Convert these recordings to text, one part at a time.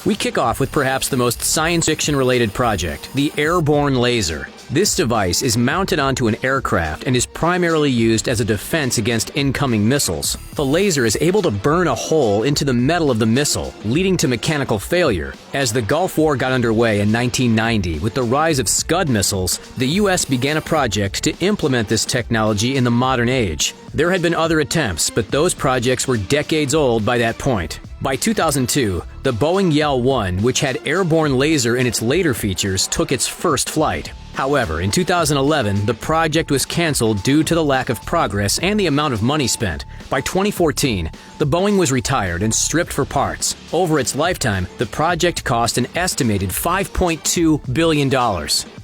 We kick off with perhaps the most science fiction-related project, the airborne laser. This device is mounted onto an aircraft and is primarily used as a defense against incoming missiles. The laser is able to burn a hole into the metal of the missile, leading to mechanical failure. As the Gulf War got underway in 1990 with the rise of Scud missiles, the U.S. began a project to implement this technology in the modern age. There had been other attempts, but those projects were decades old by that point. By 2002, the Boeing YEL-1, which had airborne laser in its later features, took its first flight. However, in 2011, the project was canceled due to the lack of progress and the amount of money spent. By 2014, the Boeing was retired and stripped for parts. Over its lifetime, the project cost an estimated $5.2 billion.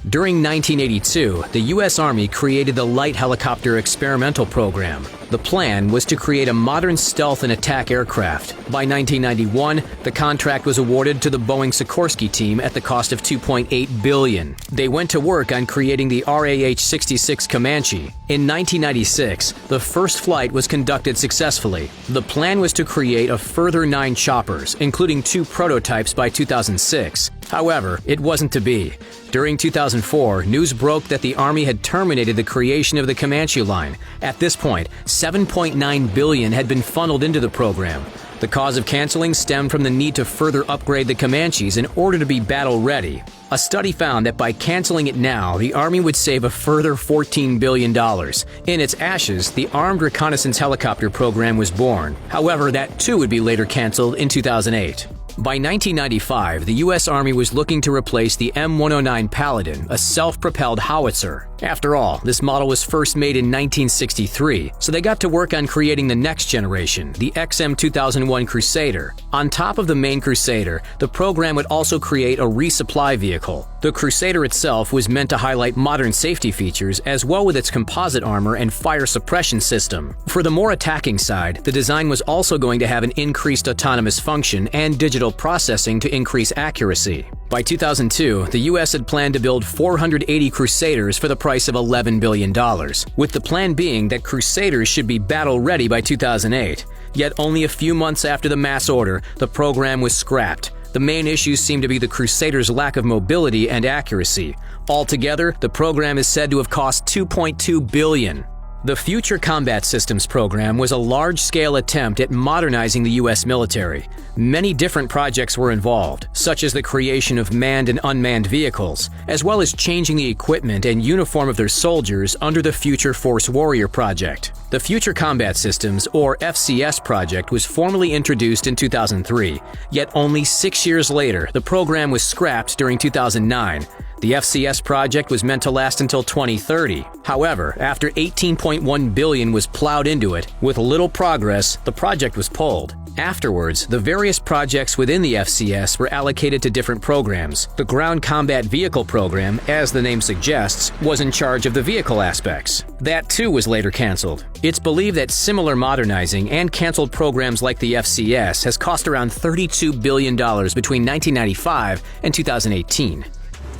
During 1982, the U.S. Army created the Light Helicopter Experimental Program. The plan was to create a modern stealth and attack aircraft. By 1991, the contract was awarded to the Boeing Sikorsky team at the cost of $2.8 billion. They went to work on creating the RAH-66 Comanche. In 1996, the first flight was conducted successfully. The plan was to create a further 9 choppers, including 2 prototypes by 2006. However, it wasn't to be. During 2004, news broke that the Army had terminated the creation of the Comanche line. At this point, $7.9 billion had been funneled into the program. The cause of canceling stemmed from the need to further upgrade the Comanches in order to be battle-ready. A study found that by canceling it now, the Army would save a further $14 billion. In its ashes, the Armed Reconnaissance Helicopter program was born. However, that too would be later canceled in 2008. By 1995, the U.S. Army was looking to replace the M109 Paladin, a self-propelled howitzer. After all, this model was first made in 1963, so they got to work on creating the next generation, the XM2001 Crusader. On top of the main Crusader, the program would also create a resupply vehicle. The Crusader itself was meant to highlight modern safety features as well with its composite armor and fire suppression system. For the more attacking side, the design was also going to have an increased autonomous function and digital processing to increase accuracy. By 2002, the U.S. had planned to build 480 Crusaders for the price of $11 billion, with the plan being that Crusaders should be battle-ready by 2008. Yet only a few months after the mass order, the program was scrapped. The main issues seem to be the Crusaders' lack of mobility and accuracy. Altogether, the program is said to have cost $2.2 billion. The Future Combat Systems program was a large-scale attempt at modernizing the U.S. military. Many different projects were involved, such as the creation of manned and unmanned vehicles, as well as changing the equipment and uniform of their soldiers under the Future Force Warrior project. The Future Combat Systems, or FCS project, was formally introduced in 2003, yet only 6 years later, the program was scrapped during 2009. The FCS project was meant to last until 2030. However, after $18.1 billion was plowed into it, with little progress, the project was pulled. Afterwards, the various projects within the FCS were allocated to different programs. The Ground Combat Vehicle program, as the name suggests, was in charge of the vehicle aspects. That too was later canceled. It's believed that similar modernizing and canceled programs like the FCS has cost around $32 billion between 1995 and 2018.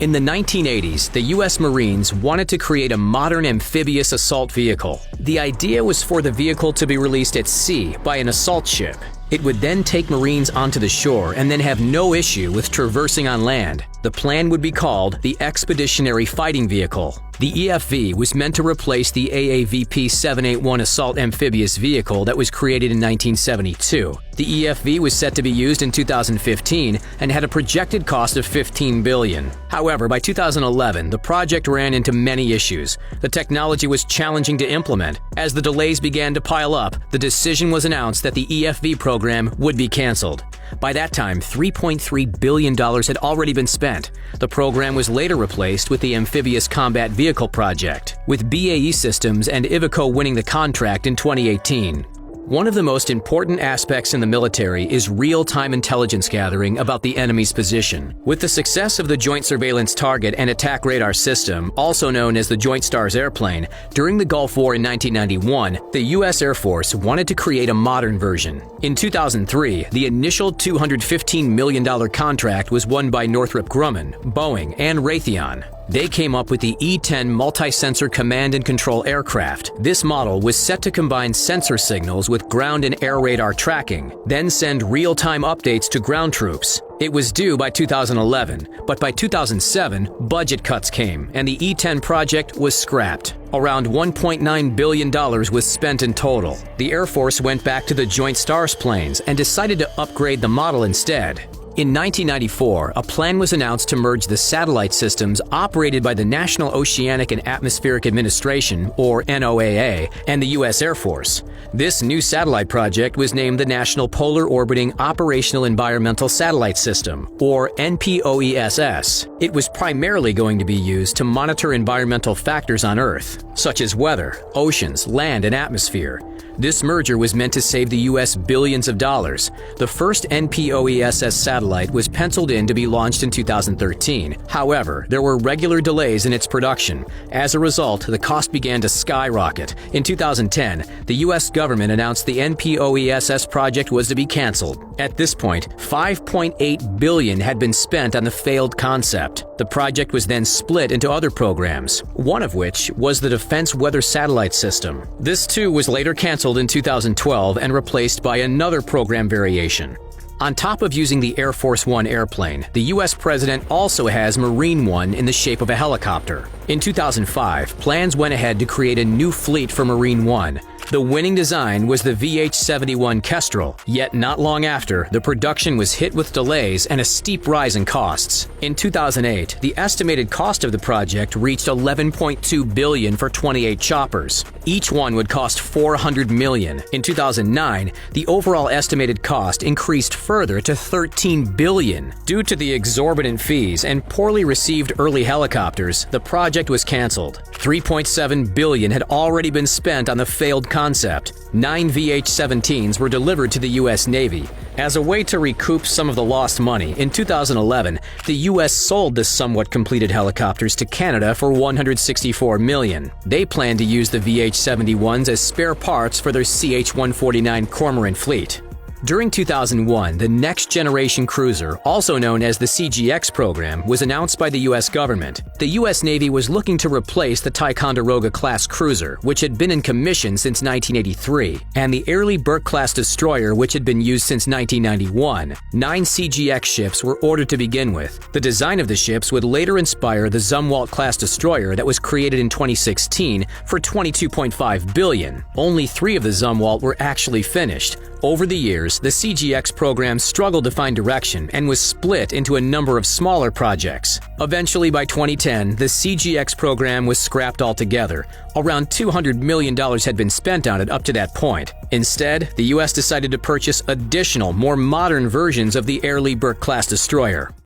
In the 1980s, the U.S. Marines wanted to create a modern amphibious assault vehicle. The idea was for the vehicle to be released at sea by an assault ship. It would then take Marines onto the shore and then have no issue with traversing on land. The plan would be called the Expeditionary Fighting Vehicle. The EFV was meant to replace the AAVP-781 assault amphibious vehicle that was created in 1972. The EFV was set to be used in 2015 and had a projected cost of $15 billion. However, by 2011, the project ran into many issues. The technology was challenging to implement. As the delays began to pile up, the decision was announced that the EFV program would be canceled. By that time, $3.3 billion had already been spent. The program was later replaced with the Amphibious Combat Vehicle Project, with BAE Systems and Iveco winning the contract in 2018. One of the most important aspects in the military is real-time intelligence gathering about the enemy's position. With the success of the Joint Surveillance Target and Attack Radar System, also known as the Joint STARS airplane, during the Gulf War in 1991, the U.S. Air Force wanted to create a modern version. In 2003, the initial $215 million contract was won by Northrop Grumman, Boeing, and Raytheon. They came up with the E-10 multi-sensor command and control aircraft. This model was set to combine sensor signals with ground and air radar tracking, then send real-time updates to ground troops. It was due by 2011, but by 2007, budget cuts came, and the E-10 project was scrapped. Around $1.9 billion was spent in total. The Air Force went back to the Joint Stars planes and decided to upgrade the model instead. In 1994, a plan was announced to merge the satellite systems operated by the National Oceanic and Atmospheric Administration, or NOAA, and the U.S. Air Force. This new satellite project was named the National Polar Orbiting Operational Environmental Satellite System, or NPOESS. It was primarily going to be used to monitor environmental factors on Earth, such as weather, oceans, land, and atmosphere. This merger was meant to save the U.S. billions of dollars. The first NPOESS satellite was penciled in to be launched in 2013. However, there were regular delays in its production. As a result, the cost began to skyrocket. In 2010, the U.S. government announced the NPOESS project was to be canceled. At this point, $5.8 billion had been spent on the failed concept. The project was then split into other programs, one of which was the Defense Weather Satellite System. This too was later canceled in 2012 and replaced by another program variation. On top of using the Air Force One airplane, the U.S. president also has Marine One in the shape of a helicopter. In 2005, plans went ahead to create a new fleet for Marine One. The winning design was the VH-71 Kestrel, yet not long after, the production was hit with delays and a steep rise in costs. In 2008, the estimated cost of the project reached $11.2 billion for 28 choppers. Each one would cost $400 million. In 2009, the overall estimated cost increased further to $13 billion. Due to the exorbitant fees and poorly received early helicopters, the project was canceled. $3.7 billion had already been spent on the failed concept. 9 VH-17s were delivered to the U.S. Navy. As a way to recoup some of the lost money, in 2011, the U.S. sold the somewhat completed helicopters to Canada for $164 million. They plan to use the VH-71s as spare parts for their CH-149 Cormorant fleet. During 2001, the Next Generation Cruiser, also known as the CGX program, was announced by the U.S. government. The U.S. Navy was looking to replace the Ticonderoga-class cruiser, which had been in commission since 1983, and the Airlie Burke-class destroyer, which had been used since 1991. 9 CGX ships were ordered to begin with. The design of the ships would later inspire the Zumwalt-class destroyer that was created in 2016 for $22.5 billion. Only 3 of the Zumwalt were actually finished. Over the years, the CGX program struggled to find direction and was split into a number of smaller projects. Eventually, by 2010, the CGX program was scrapped altogether. Around $200 million had been spent on it up to that point. Instead, the U.S. decided to purchase additional, more modern versions of the Airlie Burke-class destroyer.